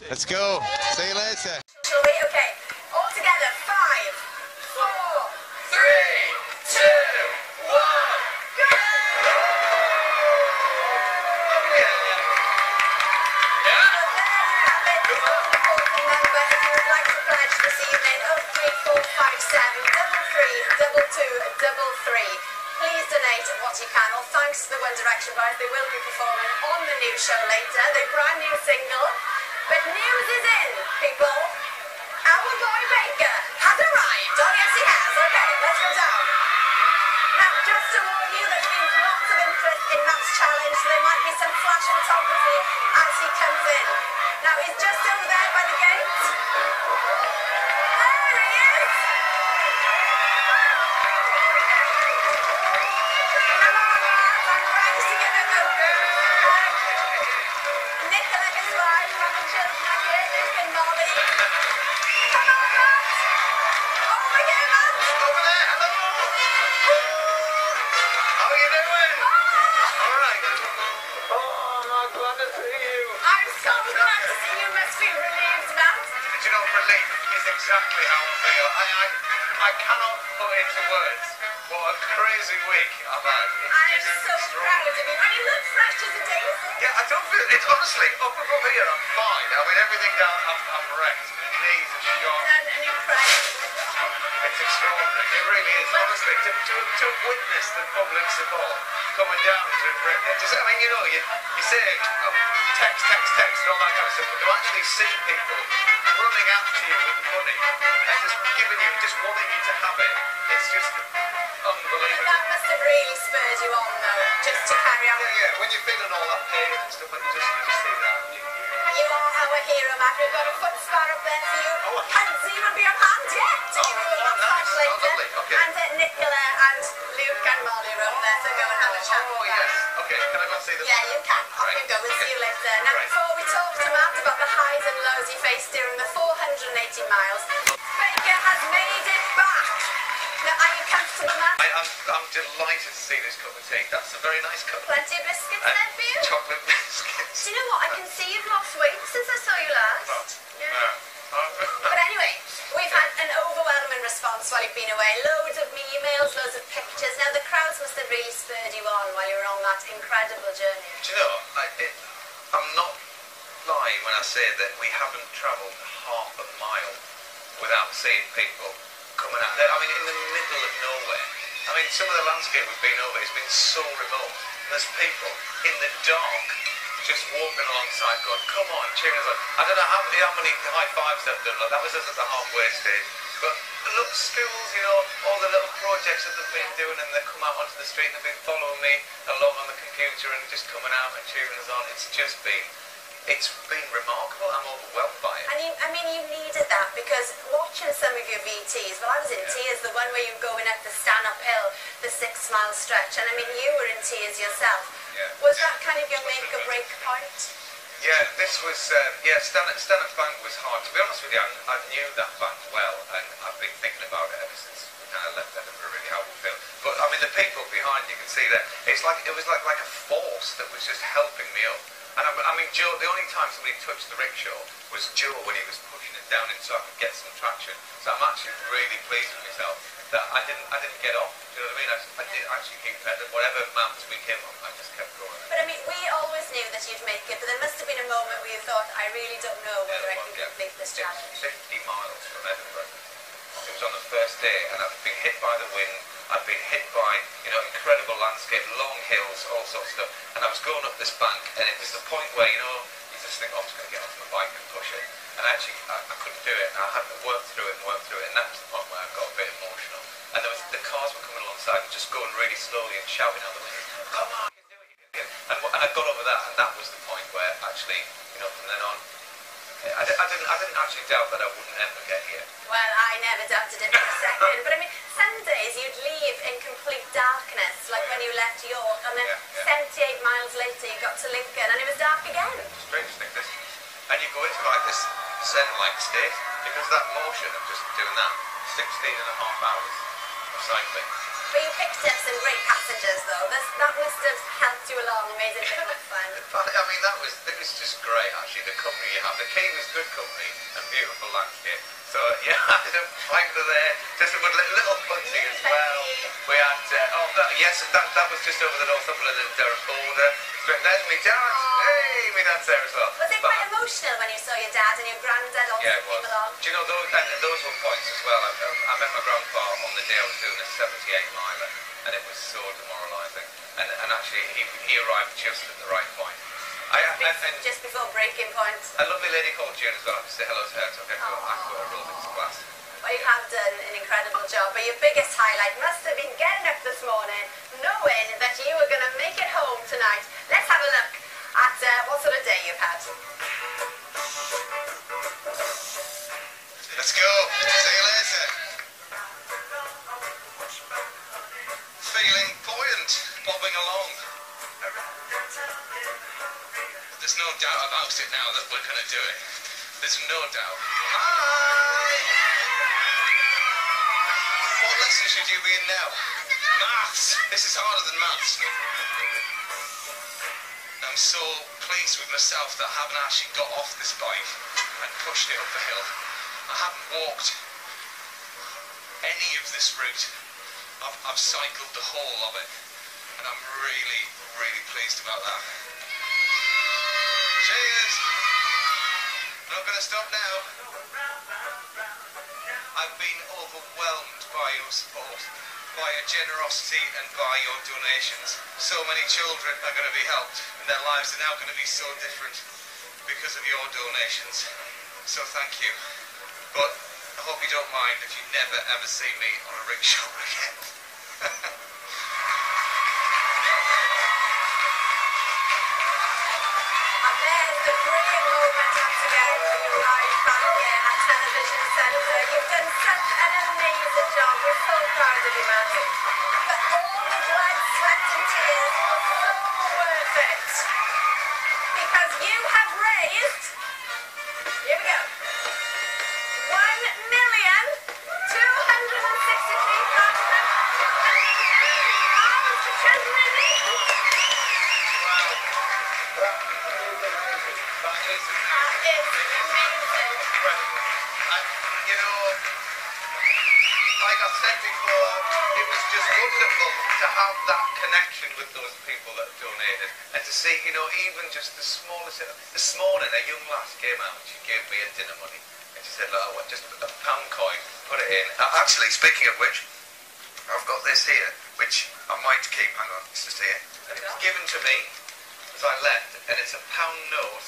Let's go. See you later. Shall we? Okay. All together. 5, 4, 3, 2, 1. Go! If you would like to pledge this evening, 03457 332 Please donate what you can. All thanks to the One Direction boys. They will be performing on the new show later. Their brand new single. But news is in, people. Our boy Baker has arrived. Oh yes, he has. Okay, let's go down. Now, just to warn you, there's been lots of interest in Matt's challenge, so there might be some flash photography as he comes in. Now, he's just over there by the gate. There he is. Come on, lads, I'm ready to give him a Nicola, his wife, and the children are here, Luke and Molly. Come on, lads. Over here, Matt. Over there, hello! How are you doing? Alright. Oh, I'm glad to see you. I'm so glad to see you. Must be relieved, Matt. Did you know relief is exactly how I feel? I cannot put into words what a crazy week I've had. I am so proud of you. And you look fresh as a daisy. Yeah, I don't feel it's honestly up above here. I'm fine. I mean everything down. I'm wrecked. My knees are shot. And you're fresh. It's extraordinary. It really is. Honestly, to witness the public support coming down to Britain. Just, I mean, you know, you say text, and all that kind of stuff, but to actually see people running after you with money and just giving you, just wanting you to have it, it's just unbelievable. That must have really spurred you on, though, just to carry on. Yeah. When you're feeling all that pain and stuff, and you just see that. You are our hero, Matt. We've got a foot star up there for you. Oh, And Zima be on hand, yeah, to give you a massage nice. later. Lovely. Okay. And Nicola and Luke and Molly are up there, so go and have a chat with them. Yes. Okay, can I go and see them? Yeah, you can. Off Right. you go. We'll see you later. Now, Right. before we talk to Matt about the highs and lows he faced during the 480 miles, Baker has made it back. Now, are you comfortable, Matt? I'm delighted to see this cup of tea. That's a very nice cup. Plenty of biscuits there for you? Chocolate biscuits. Do you know what? I can see you've lost weight since I saw you last. Yeah. But anyway, we've had an overwhelming response while you've been away. Loads of emails, loads of pictures. Now, the crowds must have really spurred you on while you were on that incredible journey. Do you know, I'm not lying when I say that we haven't travelled half a mile without seeing people coming out there. I mean, in the middle of nowhere. I mean, some of the landscape we've been over, it's been so remote. There's people in the dark just walking alongside going, come on, cheering us on. I don't know how many high fives they've done. Like, that was us at the halfway stage. But look, schools, you know, all the little projects that they've been doing, and they come out onto the street and they've been following me along on the computer and just coming out and cheering us on. It's been remarkable. I'm overwhelmed by it. And you needed that, because watching some of your VTs, well, I was in tears, the one where you were going up the stand-up hill, the 6-mile stretch, and I mean, you were in tears yourself. Yeah. Was that kind of your make-or-break point? Yeah, this was, Stand-Up Bank was hard. To be honest with you, I knew that band well, and I've been thinking about it ever since we kind of left Edinburgh, really, how we feel. But, I mean, the people behind, you can see that, it was like a force that was just helping me up. And I mean, Joe, the only time somebody touched the rickshaw was Joe when he was pushing it down in so I could get some traction. So I'm actually really pleased with myself that I didn't get off. Do you know what I mean? I did actually keep pedaling. Whatever mountains we came on, I just kept going. But I mean, we always knew that you'd make it, but there must have been a moment where you thought, I really don't know whether I can complete this challenge. 50 miles from Edinburgh. It was on the first day, and I've been hit by the wind. I've been hit by, you know, incredible landscape, long hills, all sorts of stuff. And I was going up this bank, and it was the point where, you know, you just think, oh, I'm just going to get off my bike and push it. And actually, I couldn't do it. I had to work through it, and that was the point where I got a bit emotional. And the cars were coming alongside and just going really slowly and shouting out the window, come on, you can do it, you can do it. And I got over that, and that was the point where actually, you know, from then on, I didn't actually doubt that I wouldn't ever get here. Well, I never doubted it for a second. But I mean, some days you'd leave in complete darkness, like when you left York, and then 78 miles later you got to Lincoln and it was dark again. Strange thing, this. And you go into like this zen-like state, because that motion of just doing that, 16 and a half hours of cycling. But you picked up some great passengers, though. That must have helped you a lot along, made it a bit more fun. But, I mean, it was just great, actually, the company you have. The Key was good company and beautiful landscape. So, yeah, I had a finder there, just a little punchy as well. We had, that was just over the Northumberland and Durham border. But then my dad, my dad's there as well. Was it quite emotional when you saw your dad and your granddad all yeah, it was. came along? Do you know, those were points as well. I met my grandpa on the day I was doing a 78 miler, and it was so demoralising. And actually, he arrived just at the right point. Just before breaking point. A lovely lady called June as well. I have to say hello to her. So I got a aerobics class. Well, you have done an incredible job, but your biggest highlight must have been getting up this morning, knowing that you were going to make it home tonight. Let's have a look at what sort of day you've had. Let's go. See you later. Feeling buoyant, bobbing along. There's no doubt about it now that we're going to do it. There's no doubt. Hi! What lesson should you be in now? Maths! This is harder than maths. I'm so pleased with myself that I haven't actually got off this bike and pushed it up the hill. I haven't walked any of this route. I've cycled the whole of it, and I'm really, really pleased about that. Cheers! Not going to stop now. I've been overwhelmed by your support, by your generosity and by your donations. So many children are going to be helped, and their lives are now going to be so different because of your donations. So thank you. But I hope you don't mind if you never ever see me on a rickshaw again. And there's the brilliant moment once again for you live back here at Television Centre. You've done such an amazing job. We're so proud of you, Matt. But all the blood, sweat and tears were so worth it. Because you have raised, here we go, like I said before, it was just wonderful to have that connection with those people that donated, and to see, you know, even just the smallest. This morning, a young lass came out and she gave me a dinner money, and she said, "Look, I want just a pound coin, put it in." Actually, speaking of which, I've got this here, which I might keep. Hang on, it's just here, and it was given to me as I left, and it's a £1 note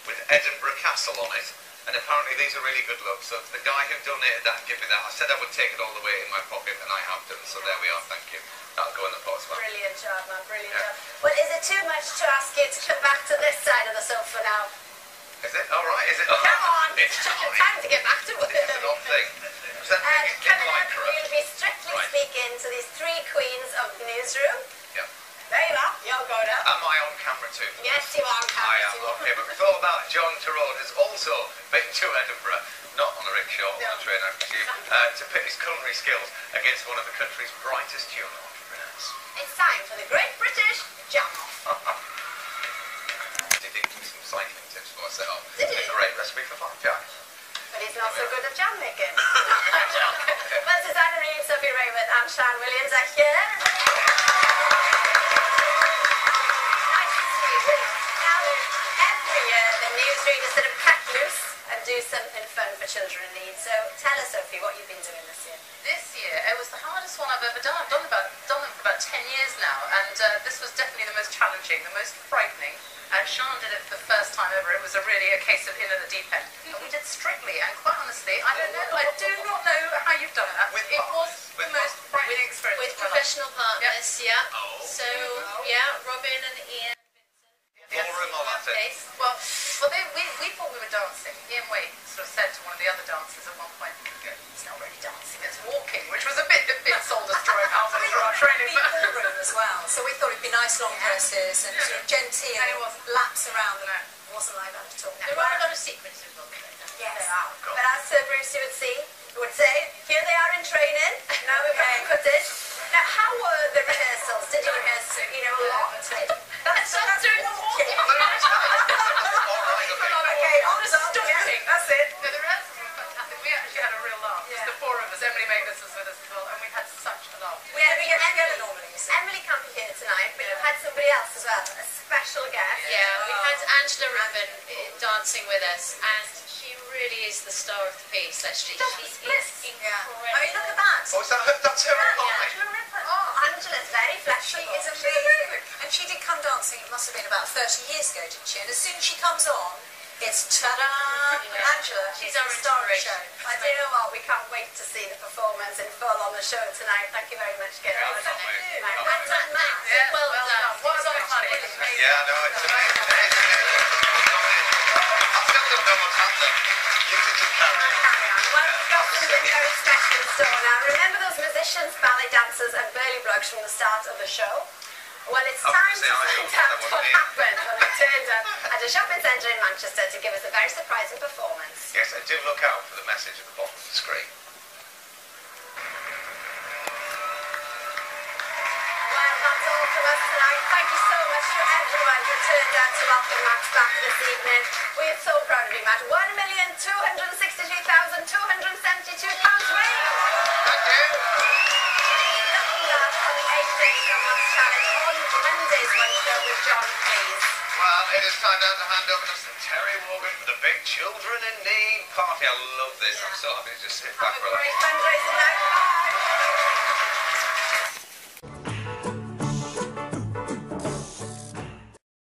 with Edinburgh Castle on it. And apparently these are really good looks. So the guy who donated that and gave me that, I said I would take it all the way in my pocket, and I have done. So there we are, thank you. That'll go in the pot as well. Brilliant job, man, brilliant job. Well, is it too much to ask you to come back to this side of the sofa now? Is it? All right, is it? Come on, it's time to get back to work. This is an odd thing. Coming up, we'll be strictly speaking to these three queens of the newsroom. Yeah. There you are, you'll go now. Am I on camera too? Yes, you are on camera. I am, okay. But before that, John Tyrone has also been to Edinburgh, not on a rickshaw, on a train, I presume, to pit his culinary skills against one of the country's brightest young entrepreneurs. It's time for the Great British Jam-Off. Did he give me some cycling tips before I set off? Did he? A great recipe for fun, Jack. But he's not so good at jam making. Well, Susanna Reid, Sophie Rayworth and Sian Williams are here. Now, every year the newsreaders sort of cut loose and do something fun for children in need. So tell us, Sophie, what you've been doing this year. This year, it was the hardest one I've ever done. I've done them for about 10 years now, and this was definitely the most challenging, the most frightening. Sian did it for the first time ever. It was really a case of in at the deep end. And we did Strictly, and quite honestly, I do not know how you've done that. With it was the most frightening experience with of my life. professional partners, yeah. Oh. So, yeah, Robin and Ian. Ballroom or Latin? Yes. Well, we thought we were dancing. Ian Waite sort of said to one of the other dancers at one point, "It's not really dancing, it's walking," which was a bit soul destroying after our training. Ballroom as well, so we thought it'd be nice long dresses and sort of genteel And it wasn't. laps around them. It wasn't like that at all. There are a lot of secrets involved in that. Yes, Oh, God. but as Sir Bruce would say, here they are in training, now we're getting footage. Now, how were the rehearsals? Did you rehearse, a lot? So else as well, a special guest. Yeah, we had Angela Rubin dancing with us, and she really is the star of the piece, actually. She is incredible. I mean, look at that. Oh, is that her? That's her Yeah. line. Oh, Angela's very She flexible. is amazing. And she did come dancing, it must have been about 30 years ago, didn't she? And as soon as she comes on, it's ta-da! Angela, She's is our the star of the inspiration. show. I do know what, we can't wait to see the performance in full on the show tonight. Thank you very much, Kit. Yeah, Well thank you. done. And Matt, Yeah, well done. What was our fun? Yeah, no, it's amazing. I've got them double tandem. You can just carry on. Carry on. Well, we've got something very special in store now. Remember those musicians, ballet dancers and burly blokes from the start of the show? Well, it's time to find out what happened when they turned up at a shopping centre in Manchester to give us a very surprising performance. Yes, and do look out for the message at the bottom of the screen. Well, that's all from us tonight. Thank you so much to everyone who turned out to welcome Max back this evening. We are so proud of you, Matt. £1,263,272 raised. Thank you. That on the 8 Days of Max Challenge on Monday's One Show with John, please. Well, it is time now to hand over to Terry Wogan for the Big Children in Need party. I love this. I'm so happy to just sit back Have a relaxed. great fundraising night. Bye.